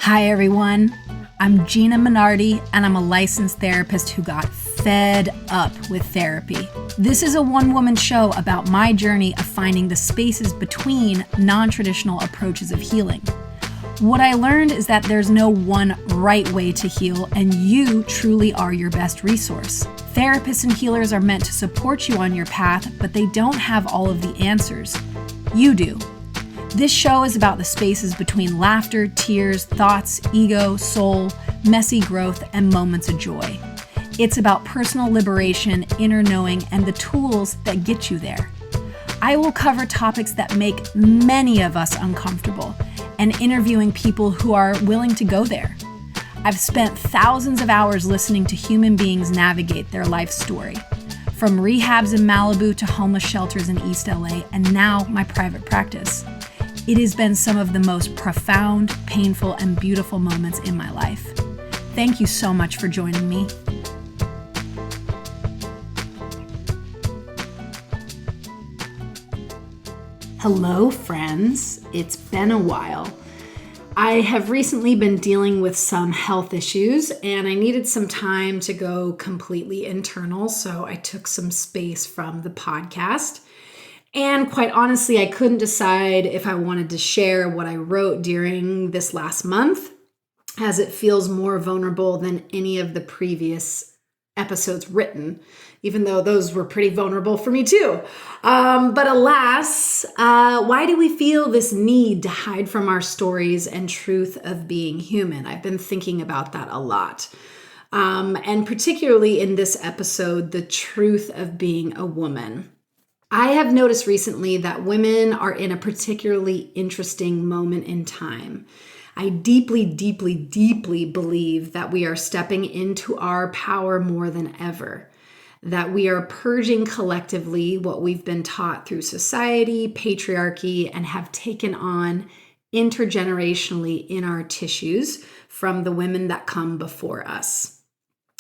Hi everyone, I'm Gina and I'm a licensed therapist who got fed up with therapy. This is a one-woman show about my journey of finding the spaces between non-traditional approaches of healing. What I learned is that there's no one right way to heal, and you truly are your best resource. Therapists and healers are meant to support you on your path, but they don't have all of the answers. You do. This show is about the spaces between laughter, tears, thoughts, ego, soul, messy growth, and moments of joy. It's about personal liberation, inner knowing, and the tools that get you there. I will cover topics that make many of us uncomfortable and interviewing people who are willing to go there. I've spent thousands of hours listening to human beings navigate their life story, from rehabs in Malibu to homeless shelters in East LA, and now my private practice. It has been some of the most profound, painful, and beautiful moments in my life. Thank you so much for joining me. Hello, friends. It's been a while. I have recently been dealing with some health issues and I needed some time to go completely internal, so I took some space from the podcast. And quite honestly, I couldn't decide if I wanted to share what I wrote during this last month, as it feels more vulnerable than any of the previous episodes written, even though those were pretty vulnerable for me too. But alas, why do we feel this need to hide from our stories and truth of being human? I've been thinking about that a lot. And particularly in this episode, the truth of being a woman. I have noticed recently that women are in a particularly interesting moment in time. I deeply believe that we are stepping into our power more than ever, that we are purging collectively what we've been taught through society, patriarchy, and have taken on intergenerationally in our tissues from the women that come before us.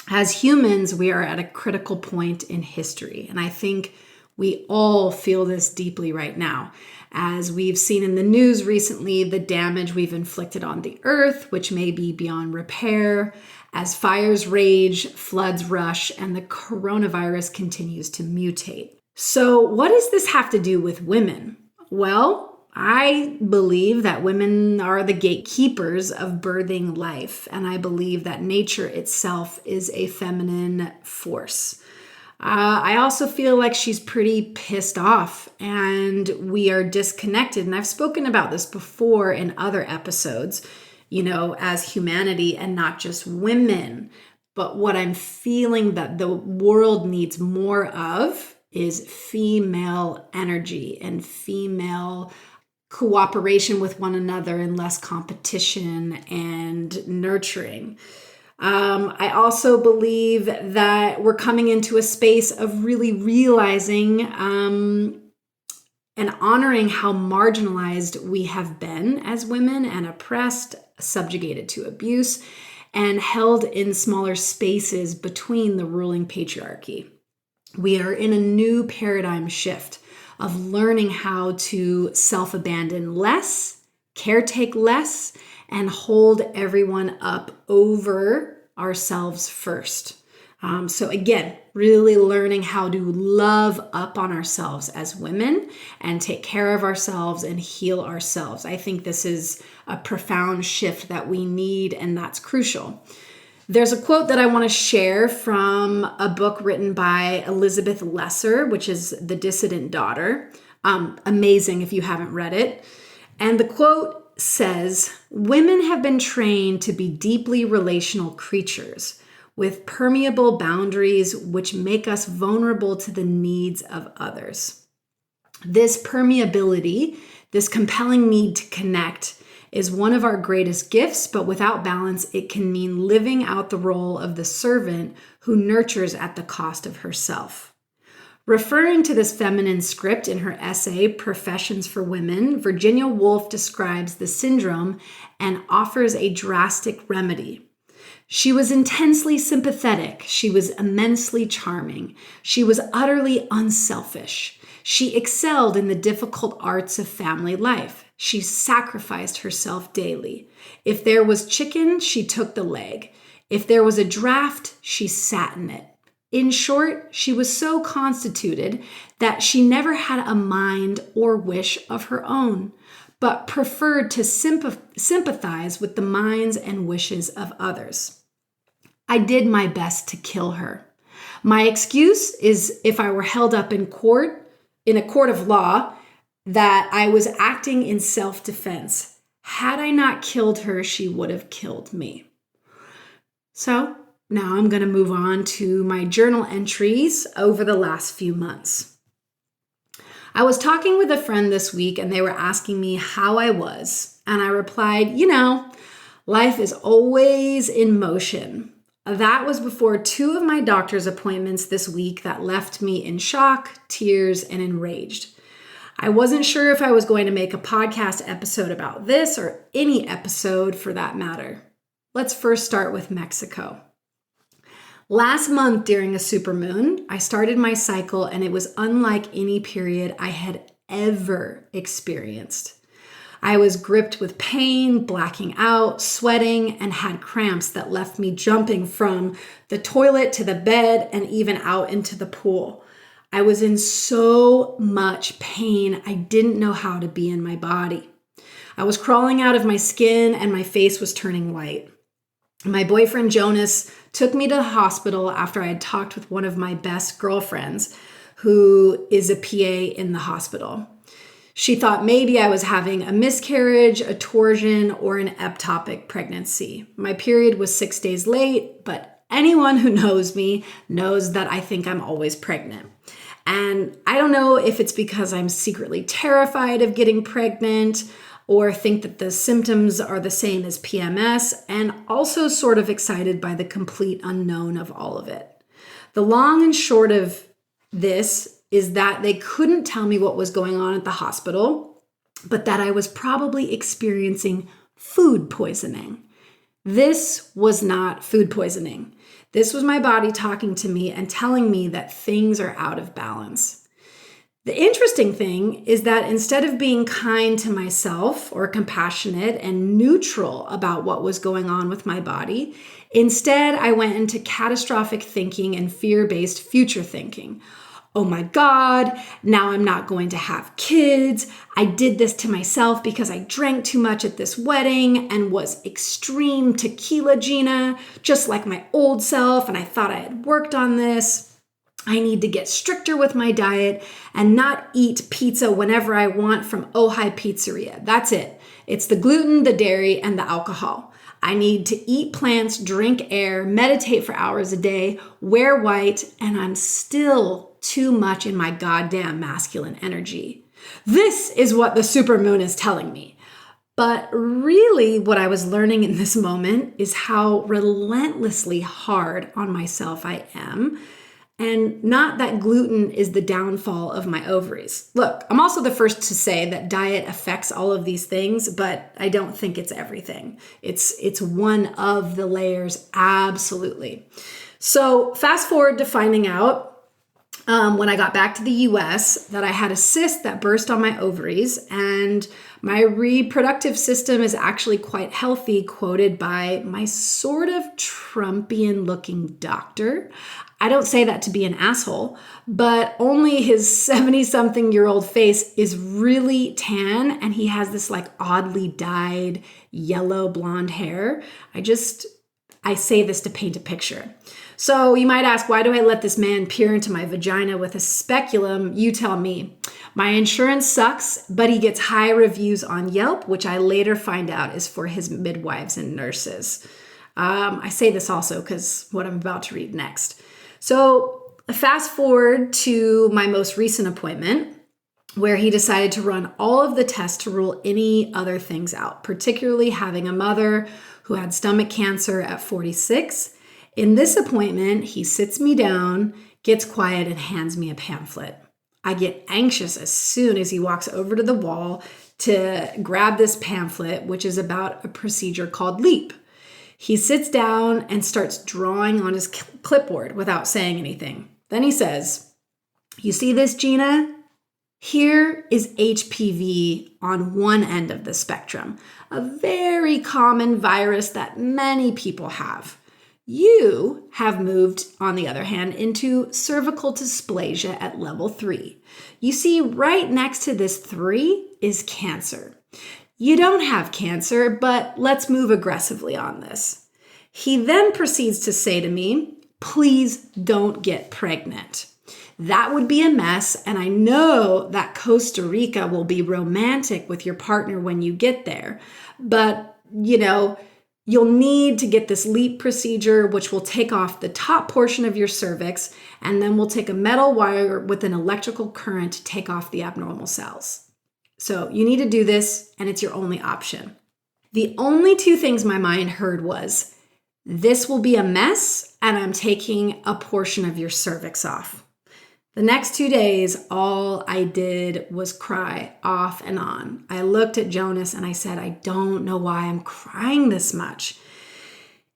As humans, we are at a critical point in history, and I think we all feel this deeply right now, as we've seen in the news recently the damage we've inflicted on the earth, which may be beyond repair, as fires rage, floods rush, and the coronavirus continues to mutate. So what does this have to do with women? Well, I believe that women are the gatekeepers of birthing life, and I believe that nature itself is a feminine force. I also feel like she's pretty pissed off and we are disconnected. And I've spoken about this before in other episodes, as humanity and not just women. But what I'm feeling that the world needs more of is female energy and female cooperation with one another and less competition and nurturing. I also believe that we're coming into a space of really realizing and honoring how marginalized we have been as women and oppressed, subjugated to abuse, and held in smaller spaces between the ruling patriarchy. We are in a new paradigm shift of learning how to self-abandon less, caretake less, and hold everyone up over ourselves first. So again, really learning how to love up on ourselves as women and take care of ourselves and heal ourselves. I think this is a profound shift that we need, and that's crucial. There's a quote that I want to share from a book written by Elizabeth Lesser, which is The Dissident Daughter. Amazing if you haven't read it. And the quote says, "Women have been trained to be deeply relational creatures with permeable boundaries which make us vulnerable to the needs of others. This permeability, this compelling need to connect, is one of our greatest gifts, but without balance, it can mean living out the role of the servant who nurtures at the cost of herself." Referring to this feminine script in her essay, Professions for Women, Virginia Woolf describes the syndrome and offers a drastic remedy. She was intensely sympathetic. She was immensely charming. She was utterly unselfish. She excelled in the difficult arts of family life. She sacrificed herself daily. If there was chicken, she took the leg. If there was a draft, she sat in it. In short, she was so constituted that she never had a mind or wish of her own, but preferred to sympathize with the minds and wishes of others. I did my best to kill her. My excuse is if I were held up in a court of law, that I was acting in self-defense. Had I not killed her, she would have killed me. So now I'm going to move on to my journal entries over the last few months. I was talking with a friend this week and they were asking me how I was. And I replied, life is always in motion. That was before 2 of my doctor's appointments this week that left me in shock, tears, and enraged. I wasn't sure if I was going to make a podcast episode about this or any episode for that matter. Let's first start with Mexico. Last month during a supermoon, I started my cycle and it was unlike any period I had ever experienced. I was gripped with pain, blacking out, sweating, and had cramps that left me jumping from the toilet to the bed and even out into the pool. I was in so much pain, I didn't know how to be in my body. I was crawling out of my skin and my face was turning white. My boyfriend Jonas took me to the hospital after I had talked with one of my best girlfriends, who is a PA in the hospital. She thought maybe I was having a miscarriage, a torsion, or an ectopic pregnancy. My period was 6 days late, but anyone who knows me knows that I think I'm always pregnant. And I don't know if it's because I'm secretly terrified of getting pregnant or think that the symptoms are the same as PMS, and also sort of excited by the complete unknown of all of it. The long and short of this is that they couldn't tell me what was going on at the hospital, but that I was probably experiencing food poisoning. This was not food poisoning. This was my body talking to me and telling me that things are out of balance. The interesting thing is that instead of being kind to myself or compassionate and neutral about what was going on with my body, instead I went into catastrophic thinking and fear-based future thinking. Oh my God, now I'm not going to have kids. I did this to myself because I drank too much at this wedding and was extreme tequila Gina, just like my old self, and I thought I had worked on this. I need to get stricter with my diet and not eat pizza whenever I want from Ojai Pizzeria. That's it. It's the gluten, the dairy, and the alcohol. I need to eat plants, drink air, meditate for hours a day, wear white, and I'm still too much in my goddamn masculine energy. This is what the supermoon is telling me. But really what I was learning in this moment is how relentlessly hard on myself I am. And not that gluten is the downfall of my ovaries. Look, I'm also the first to say that diet affects all of these things, but I don't think it's everything. It's one of the layers, absolutely. So fast forward to finding out when I got back to the US that I had a cyst that burst on my ovaries, and my reproductive system is actually quite healthy, quoted by my sort of Trumpian looking doctor. I don't say that to be an asshole, but only his 70-something-year-old face is really tan, and he has this like oddly dyed yellow blonde hair. I say this to paint a picture. So you might ask, why do I let this man peer into my vagina with a speculum? You tell me. My insurance sucks, but he gets high reviews on Yelp, which I later find out is for his midwives and nurses. I say this also because what I'm about to read next. So fast forward to my most recent appointment, where he decided to run all of the tests to rule any other things out, particularly having a mother who had stomach cancer at 46. In this appointment, he sits me down, gets quiet, and hands me a pamphlet. I get anxious as soon as he walks over to the wall to grab this pamphlet, which is about a procedure called LEAP. He sits down and starts drawing on his clipboard without saying anything. Then he says, "You see this, Gina? Here is HPV on one end of the spectrum, a very common virus that many people have. You have moved, on the other hand, into cervical dysplasia at level 3. You see, right next to this 3 is cancer. You don't have cancer, but let's move aggressively on this. He then proceeds to say to me, please don't get pregnant. That would be a mess, and I know that Costa Rica will be romantic with your partner when you get there. But, you'll need to get this LEAP procedure, which will take off the top portion of your cervix, and then we'll take a metal wire with an electrical current to take off the abnormal cells. So you need to do this, and it's your only option. The only two things my mind heard was, this will be a mess, and I'm taking a portion of your cervix off. The next 2 days, all I did was cry off and on. I looked at Jonas and I said, I don't know why I'm crying this much.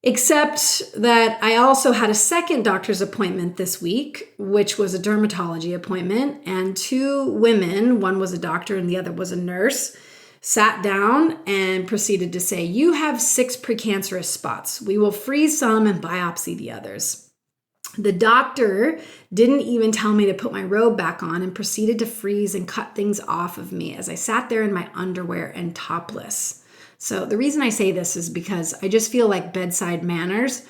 Except that I also had a second doctor's appointment this week, which was a dermatology appointment, and 2 women, one was a doctor and the other was a nurse, sat down and proceeded to say, you have 6 precancerous spots. We will freeze some and biopsy the others. The doctor didn't even tell me to put my robe back on and proceeded to freeze and cut things off of me as I sat there in my underwear and topless. So the reason I say this is because I just feel like bedside manners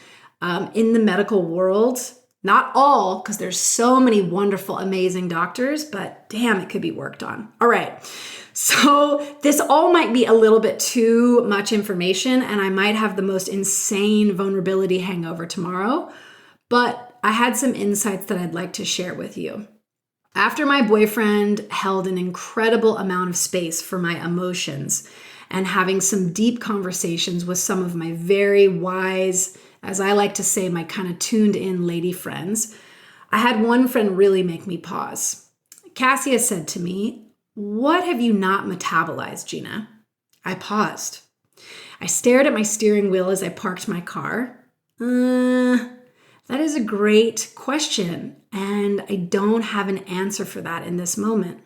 in the medical world, not all, because there's so many wonderful, amazing doctors, but damn, it could be worked on. All right. So this all might be a little bit too much information, and I might have the most insane vulnerability hangover tomorrow, but I had some insights that I'd like to share with you. After my boyfriend held an incredible amount of space for my emotions and having some deep conversations with some of my very wise, as I like to say, my kind of tuned in lady friends, I had one friend really make me pause. Cassia said to me, what have you not metabolized, Gina? I paused. I stared at my steering wheel as I parked my car. That is a great question, and I don't have an answer for that in this moment.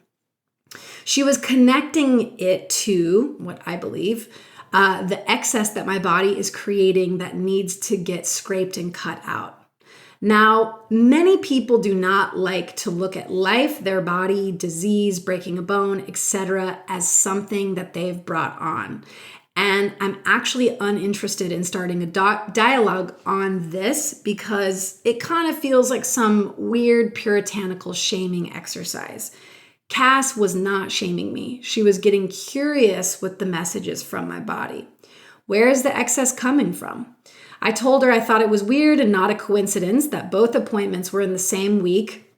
She was connecting it to what I believe, the excess that my body is creating that needs to get scraped and cut out. Now, many people do not like to look at life, their body, disease, breaking a bone, etc., as something that they've brought on. And I'm actually uninterested in starting a dialogue on this because it kind of feels like some weird puritanical shaming exercise. Cass was not shaming me. She was getting curious with the messages from my body. Where is the excess coming from? I told her I thought it was weird and not a coincidence that both appointments were in the same week,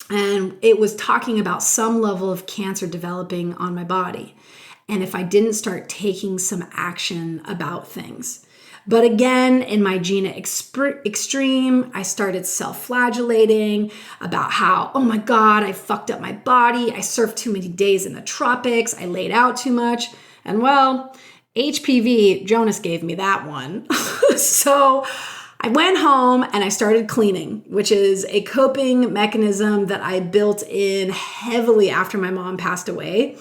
and it was talking about some level of cancer developing on my body. And if I didn't start taking some action about things. But again, in my Gina extreme, I started self-flagellating about how, oh my God, I fucked up my body. I surfed too many days in the tropics. I laid out too much. And well, HPV, Jonas gave me that one. So I went home and I started cleaning, which is a coping mechanism that I built in heavily after my mom passed away.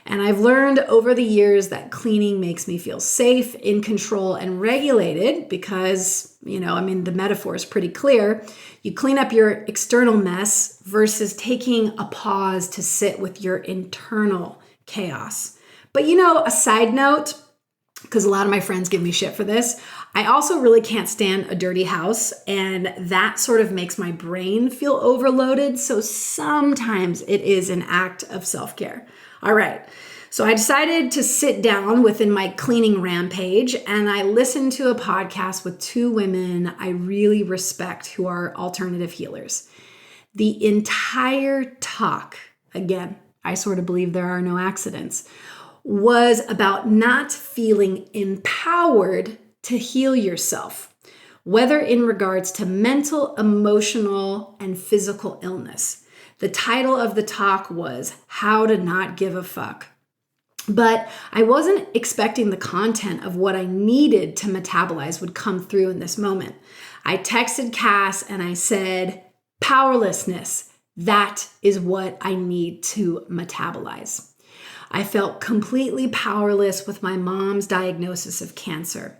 And I've learned over the years that cleaning makes me feel safe, in control, and regulated because, the metaphor is pretty clear. You clean up your external mess versus taking a pause to sit with your internal chaos. But a side note, because a lot of my friends give me shit for this, I also really can't stand a dirty house, and that sort of makes my brain feel overloaded. So sometimes it is an act of self-care. All right, so I decided to sit down within my cleaning rampage, and I listened to a podcast with 2 women I really respect who are alternative healers. The entire talk, again, I sort of believe there are no accidents, was about not feeling empowered to heal yourself, whether in regards to mental, emotional, and physical illness. The title of the talk was How to Not Give a Fuck. But I wasn't expecting the content of what I needed to metabolize would come through in this moment. I texted Cass and I said, powerlessness, That is what I need to metabolize. I felt completely powerless with my mom's diagnosis of cancer.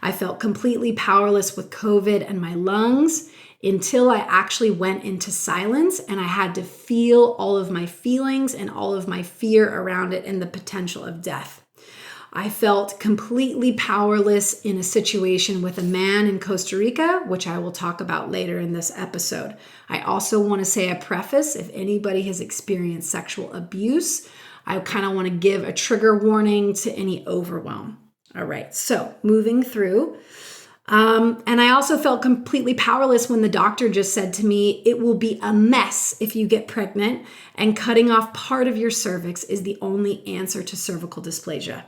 I felt completely powerless with COVID and my lungs until I actually went into silence and I had to feel all of my feelings and all of my fear around it and the potential of death. I felt completely powerless in a situation with a man in Costa Rica, which I will talk about later in this episode. I also want to say a preface, if anybody has experienced sexual abuse, I kind of want to give a trigger warning to any overwhelm. All right, so moving through. And I also felt completely powerless when the doctor just said to me, it will be a mess if you get pregnant, and cutting off part of your cervix is the only answer to cervical dysplasia.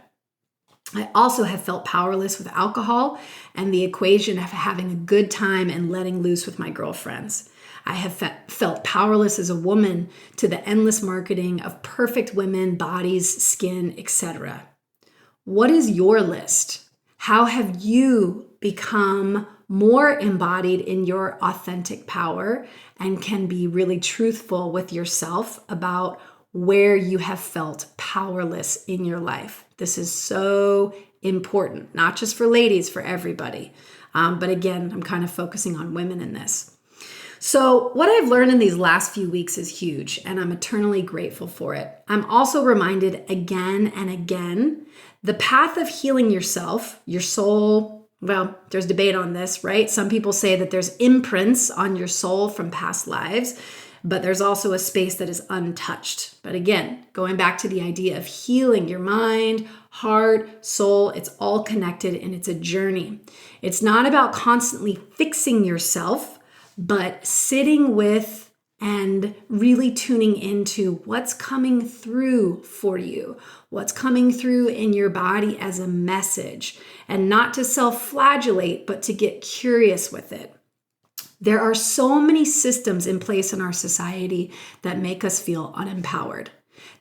I also have felt powerless with alcohol and the equation of having a good time and letting loose with my girlfriends. I have felt powerless as a woman to the endless marketing of perfect women, bodies, skin, etc. What is your list? How have you become more embodied in your authentic power and can be really truthful with yourself about where you have felt powerless in your life? This is so important, not just for ladies, for everybody. But again, I'm kind of focusing on women in this. So what I've learned in these last few weeks is huge, and I'm eternally grateful for it. I'm also reminded again and again, the path of healing yourself, your soul, well, there's debate on this, right? Some people say that there's imprints on your soul from past lives, but there's also a space that is untouched. But again, going back to the idea of healing your mind, heart, soul, it's all connected and it's a journey. It's not about constantly fixing yourself, but sitting with and really tuning into what's coming through for you, what's coming through in your body as a message, and not to self-flagellate, but to get curious with it. There are so many systems in place in our society that make us feel unempowered,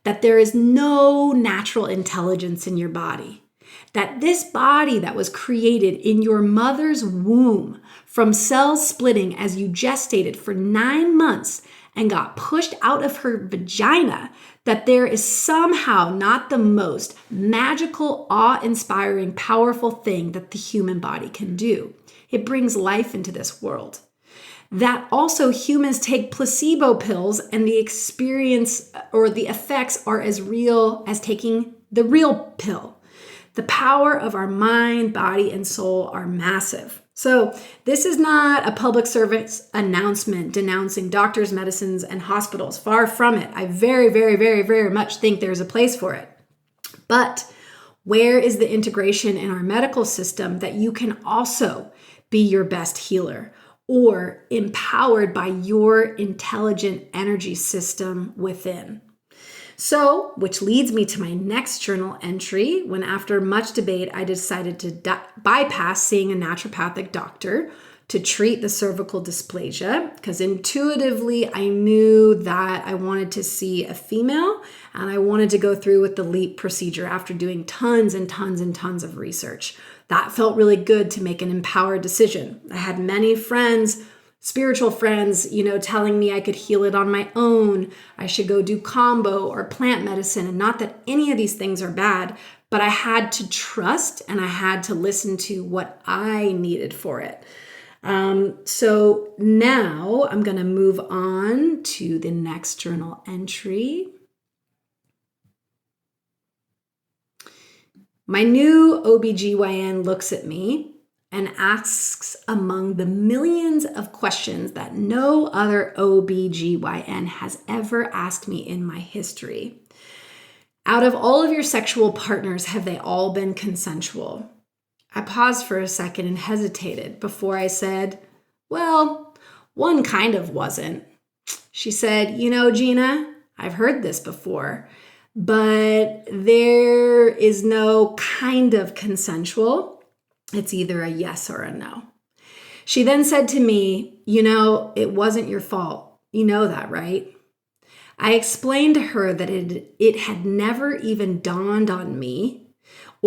that there is no natural intelligence in your body, that this body that was created in your mother's womb from cells splitting as you gestated for 9 months and got pushed out of her vagina, that there is somehow not the most magical, awe-inspiring, powerful thing that the human body can do. It brings life into this world. That also humans take placebo pills and the experience or the effects are as real as taking the real pill. The power of our mind, body, and soul are massive. So this is not a public service announcement denouncing doctors, medicines, and hospitals. Far from it. I very, very, very, very much think there's a place for it. But where is the integration in our medical system that you can also be your best healer or empowered by your intelligent energy system within? So, which leads me to my next journal entry, when after much debate, I decided to bypass seeing a naturopathic doctor to treat the cervical dysplasia, because intuitively I knew that I wanted to see a female and I wanted to go through with the LEAP procedure after doing tons and tons and tons of research. That felt really good to make an empowered decision. I had many friends, spiritual friends, telling me I could heal it on my own. I should go do combo or plant medicine. And not that any of these things are bad, but I had to trust and I had to listen to what I needed for it. So now I'm going to move on to the next journal entry. My new OBGYN looks at me and asks among the millions of questions that no other OBGYN has ever asked me in my history. Out of all of your sexual partners, have they all been consensual? I paused for a second and hesitated before I said, well, one kind of wasn't. She said, Gina, I've heard this before, but there is no kind of consensual. It's either a yes or a no. She then said to me, it wasn't your fault. You know that, right? I explained to her that it had never even dawned on me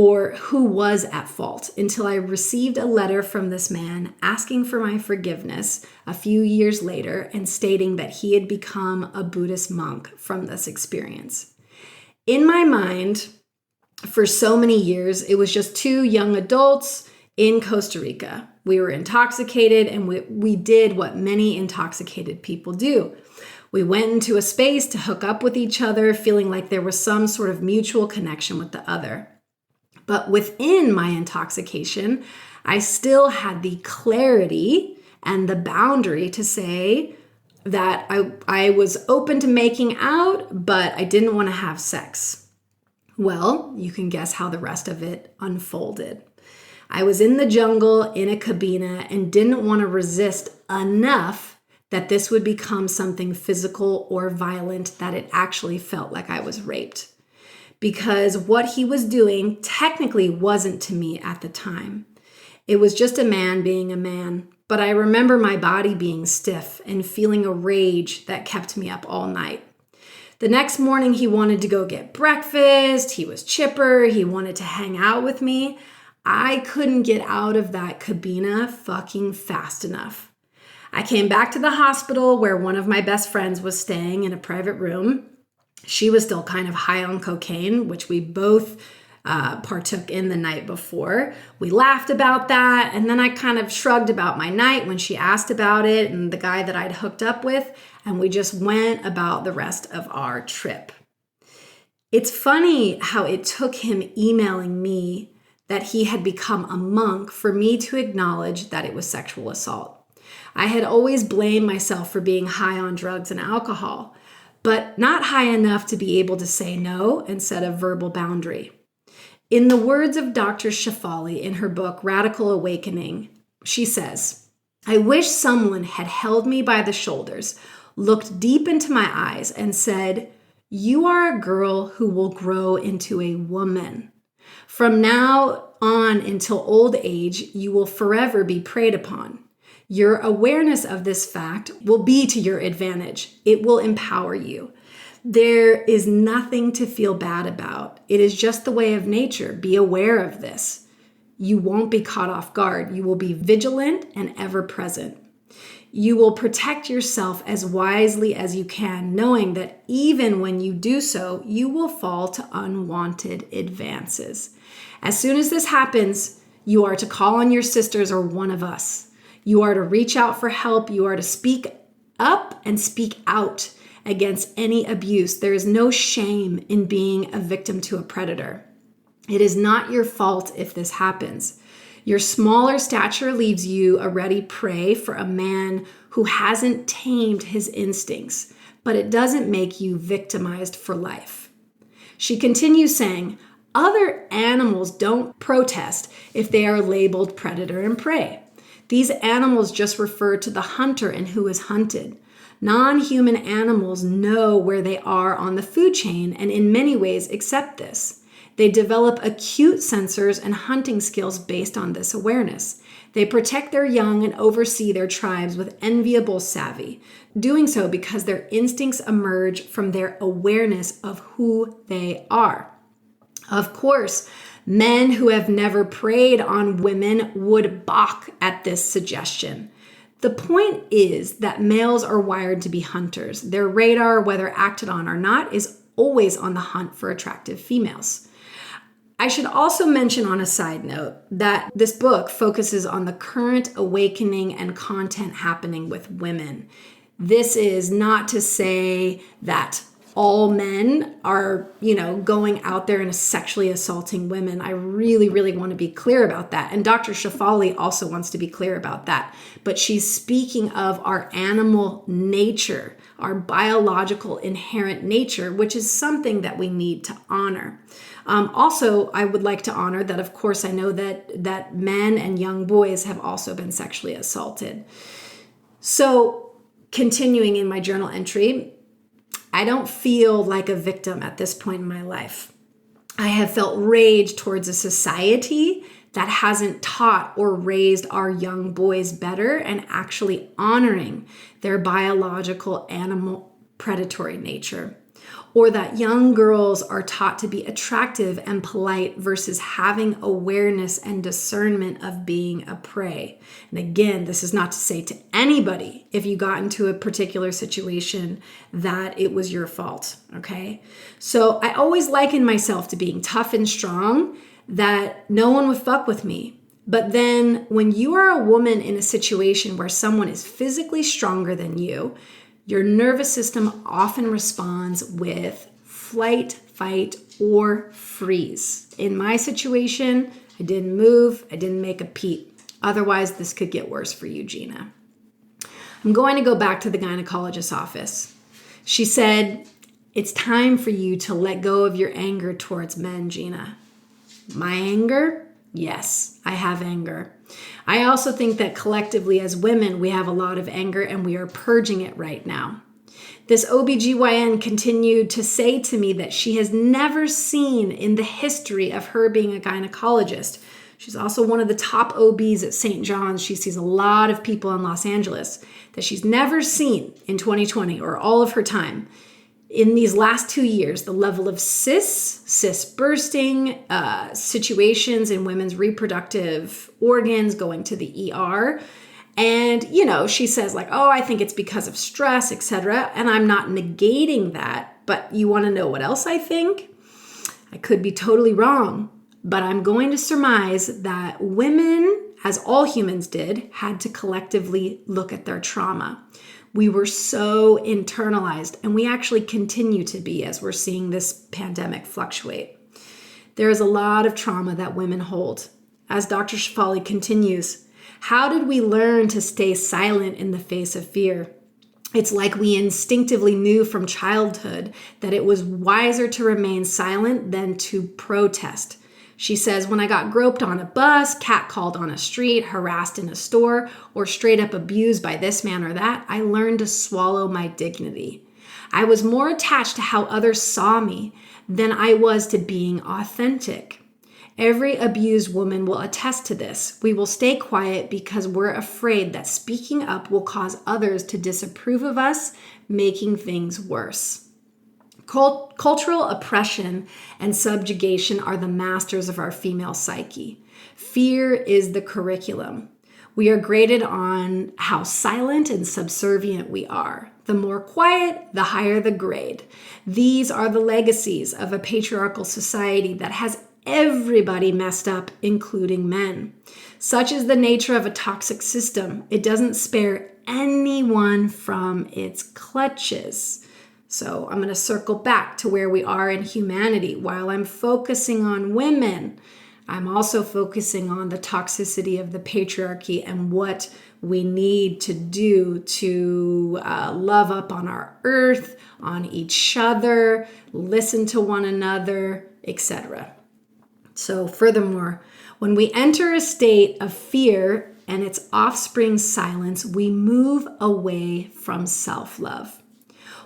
or who was at fault until I received a letter from this man asking for my forgiveness a few years later and stating that he had become a Buddhist monk from this experience. In my mind, for so many years, it was just two young adults in Costa Rica. We were intoxicated and we did what many intoxicated people do. We went into a space to hook up with each other, feeling like there was some sort of mutual connection with the other. But within my intoxication, I still had the clarity and the boundary to say that I was open to making out, but I didn't want to have sex. Well, you can guess how the rest of it unfolded. I was in the jungle in a cabina and didn't want to resist enough that this would become something physical or violent, that it actually felt like I was raped. Because what he was doing technically wasn't to me at the time. It was just a man being a man. But I remember my body being stiff and feeling a rage that kept me up all night. The next morning, he wanted to go get breakfast. He was chipper. He wanted to hang out with me. I couldn't get out of that cabina fucking fast enough. I came back to the hospital where one of my best friends was staying in a private room. She was still kind of high on cocaine, which we both partook in the night before. We laughed about that, and then I kind of shrugged about my night when she asked about it and the guy that I'd hooked up with, and we just went about the rest of our trip. It's funny how it took him emailing me that he had become a monk for me to acknowledge that it was sexual assault. I had always blamed myself for being high on drugs and alcohol, but not high enough to be able to say no and set a verbal boundary. In the words of Dr. Shefali in her book, Radical Awakening, she says, "I wish someone had held me by the shoulders, looked deep into my eyes and said, 'You are a girl who will grow into a woman. From now on until old age, you will forever be preyed upon. Your awareness of this fact will be to your advantage. It will empower you. There is nothing to feel bad about. It is just the way of nature. Be aware of this. You won't be caught off guard. You will be vigilant and ever present. You will protect yourself as wisely as you can, knowing that even when you do so, you will fall to unwanted advances. As soon as this happens, you are to call on your sisters or one of us. You are to reach out for help. You are to speak up and speak out against any abuse. There is no shame in being a victim to a predator. It is not your fault if this happens. Your smaller stature leaves you a ready prey for a man who hasn't tamed his instincts, but it doesn't make you victimized for life." She continues saying, "Other animals don't protest if they are labeled predator and prey. These animals just refer to the hunter and who is hunted. Non-human animals know where they are on the food chain and in many ways accept this. They develop acute sensors and hunting skills based on this awareness. They protect their young and oversee their tribes with enviable savvy, doing so because their instincts emerge from their awareness of who they are. Of course, men who have never preyed on women would balk at this suggestion. The point is that males are wired to be hunters. Their radar, whether acted on or not, is always on the hunt for attractive females." I should also mention on a side note that this book focuses on the current awakening and content happening with women. This is not to say that all men are, going out there and sexually assaulting women. I really, really want to be clear about that. And Dr. Shefali also wants to be clear about that. But she's speaking of our animal nature, our biological inherent nature, which is something that we need to honor. Also, I would like to honor that, of course, I know that men and young boys have also been sexually assaulted. So, continuing in my journal entry, I don't feel like a victim at this point in my life. I have felt rage towards a society that hasn't taught or raised our young boys better and actually honoring their biological animal predatory nature. or that young girls are taught to be attractive and polite versus having awareness and discernment of being a prey. And again, this is not to say to anybody, if you got into a particular situation, that it was your fault, okay? So I always liken myself to being tough and strong, that no one would fuck with me. But then when you are a woman in a situation where someone is physically stronger than you, your nervous system often responds with flight, fight, or freeze. In my situation, I didn't move, I didn't make a peep. Otherwise, this could get worse for you, Gina. I'm going to go back to the gynecologist's office. She said, "It's time for you to let go of your anger towards men, Gina." My anger? Yes, I have anger. I also think that collectively as women, we have a lot of anger and we are purging it right now. This OBGYN continued to say to me that she has never seen in the history of her being a gynecologist. She's also one of the top OBs at St. John's. She sees a lot of people in Los Angeles that she's never seen in 2020 or all of her time. In these last 2 years, the level of cyst bursting, situations in women's reproductive organs going to the ER. And, she says like, oh, I think it's because of stress, etc. And I'm not negating that, but you want to know what else I think? I could be totally wrong, but I'm going to surmise that women, as all humans did, had to collectively look at their trauma. We were so internalized, and we actually continue to be as we're seeing this pandemic fluctuate. There is a lot of trauma that women hold. As Dr. Shefali continues, how did we learn to stay silent in the face of fear? It's like we instinctively knew from childhood that it was wiser to remain silent than to protest. She says, when I got groped on a bus, catcalled on a street, harassed in a store, or straight up abused by this man or that, I learned to swallow my dignity. I was more attached to how others saw me than I was to being authentic. Every abused woman will attest to this. We will stay quiet because we're afraid that speaking up will cause others to disapprove of us, making things worse. Cultural oppression and subjugation are the masters of our female psyche. Fear is the curriculum. We are graded on how silent and subservient we are. The more quiet, the higher the grade. These are the legacies of a patriarchal society that has everybody messed up, including men. Such is the nature of a toxic system. It doesn't spare anyone from its clutches. So I'm going to circle back to where we are in humanity. While I'm focusing on women, I'm also focusing on the toxicity of the patriarchy and what we need to do to love up on our earth, on each other, listen to one another, etc. So furthermore, when we enter a state of fear and its offspring silence, we move away from self-love.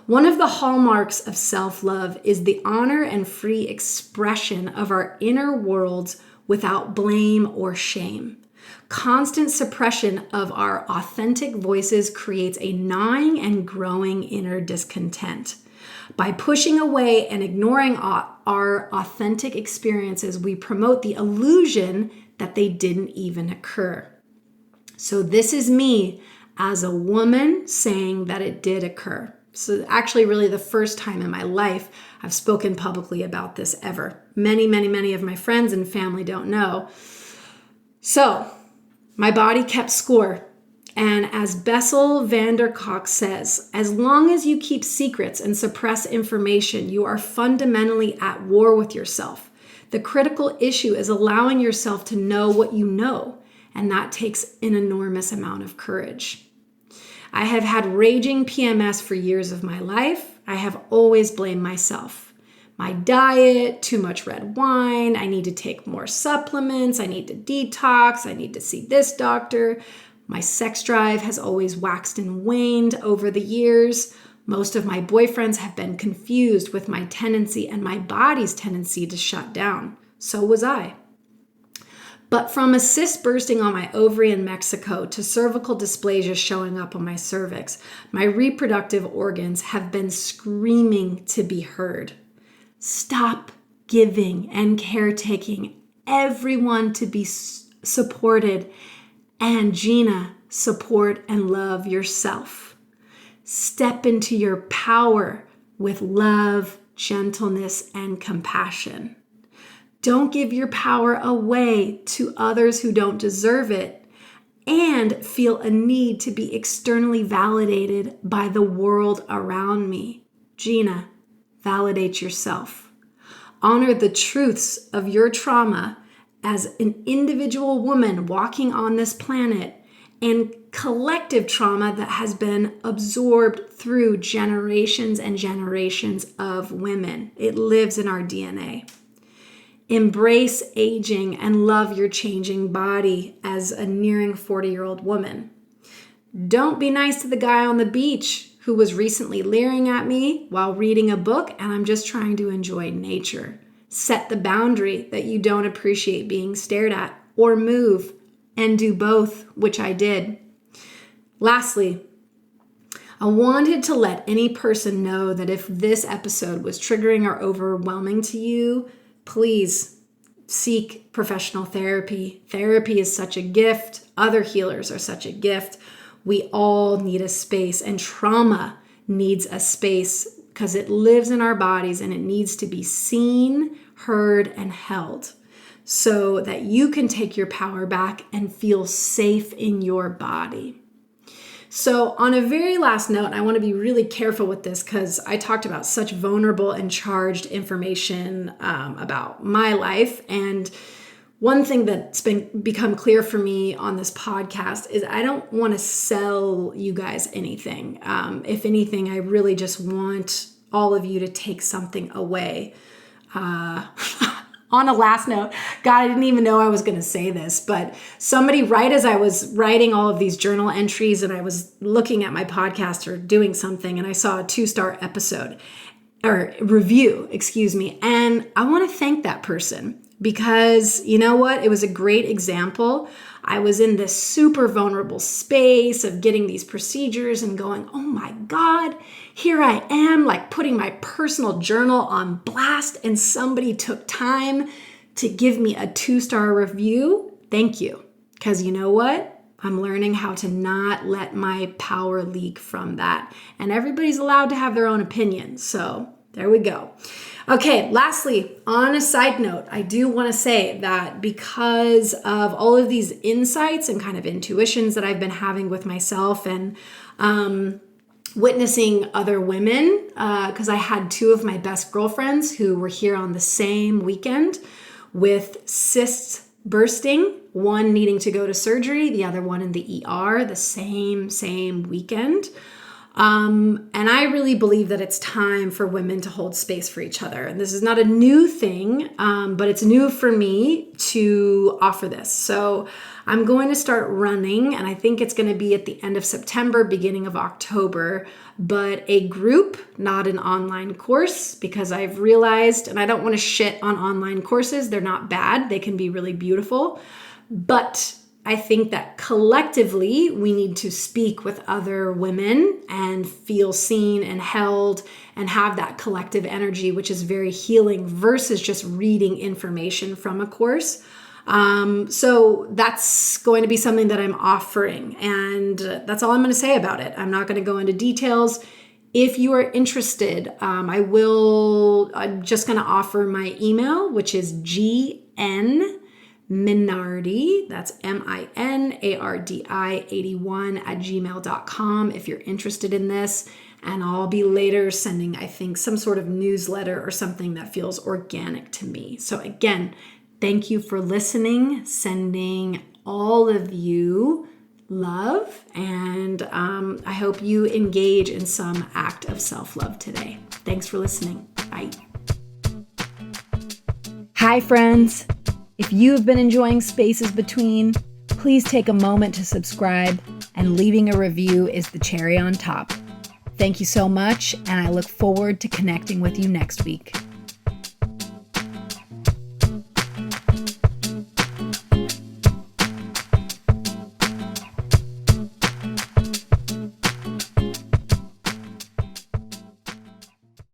One of the hallmarks of self-love is the honor and free expression of our inner worlds without blame or shame. Constant suppression of our authentic voices creates a gnawing and growing inner discontent. By pushing away and ignoring our authentic experiences, we promote the illusion that they didn't even occur. So this is me as a woman saying that it did occur. So actually really the first time in my life I've spoken publicly about this ever. Many of my friends and family don't know. So my body kept score. And as Bessel van der Kolk says, as long as you keep secrets and suppress information, you are fundamentally at war with yourself. The critical issue is allowing yourself to know what you know, and that takes an enormous amount of courage. I have had raging PMS for years of my life. I have always blamed myself. My diet, too much red wine, I need to take more supplements, I need to detox, I need to see this doctor. My sex drive has always waxed and waned over the years. Most of my boyfriends have been confused with my tendency and my body's tendency to shut down. So was I. But from a cyst bursting on my ovary in Mexico to cervical dysplasia showing up on my cervix, my reproductive organs have been screaming to be heard. Stop giving and caretaking everyone to be supported. And Gina, support and love yourself. Step into your power with love, gentleness, and compassion. Don't give your power away to others who don't deserve it and feel a need to be externally validated by the world around me. Gina, validate yourself. Honor the truths of your trauma as an individual woman walking on this planet and collective trauma that has been absorbed through generations and generations of women. It lives in our DNA. Embrace aging and love your changing body as a nearing 40-year-old woman. Don't be nice to the guy on the beach who was recently leering at me while reading a book and I'm just trying to enjoy nature. Set the boundary that you don't appreciate being stared at, or move and do both, which I did. Lastly, I wanted to let any person know that if this episode was triggering or overwhelming to you, please seek professional therapy. Therapy is such a gift. Other healers are such a gift. We all need a space, and trauma needs a space because it lives in our bodies and it needs to be seen, heard, and held so that you can take your power back and feel safe in your body. So on a very last note, I want to be really careful with this because I talked about such vulnerable and charged information about my life. And one thing that's become clear for me on this podcast is I don't want to sell you guys anything. If anything, I really just want all of you to take something away. On a last note, God, I didn't even know I was going to say this, but somebody, right as I was writing all of these journal entries and I was looking at my podcast or doing something, and I saw a 2-star episode or review, and I want to thank that person because you know what? It was a great example. I was in this super vulnerable space of getting these procedures and going, oh my God, here I am, like putting my personal journal on blast, and somebody took time to give me a 2-star review. Thank you. Because you know what? I'm learning how to not let my power leak from that. And everybody's allowed to have their own opinion. So there we go. Okay, lastly, on a side note, I do want to say that because of all of these insights and kind of intuitions that I've been having with myself and witnessing other women, because I had 2 of my best girlfriends who were here on the same weekend with cysts bursting, one needing to go to surgery, the other one in the ER, the same weekend. And I really believe that it's time for women to hold space for each other. And this is not a new thing, but it's new for me to offer this. So I'm going to start running, and I think it's going to be at the end of September, beginning of October, but a group, not an online course, because I've realized, and I don't want to shit on online courses. They're not bad. They can be really beautiful, but I think that collectively we need to speak with other women and feel seen and held and have that collective energy, which is very healing versus just reading information from a course. So that's going to be something that I'm offering, and that's all I'm going to say about it. I'm not going to go into details. If you are interested, I'm just going to offer my email, which is GNMinardi, that's MINARDI81@gmail.com if you're interested in this. And I'll be later sending, I think, some sort of newsletter or something that feels organic to me. So again, thank you for listening, sending all of you love, and I hope you engage in some act of self-love today. Thanks for listening. Bye. Hi, friends. If you have been enjoying Spaces Between, please take a moment to subscribe, and leaving a review is the cherry on top. Thank you so much, and I look forward to connecting with you next week.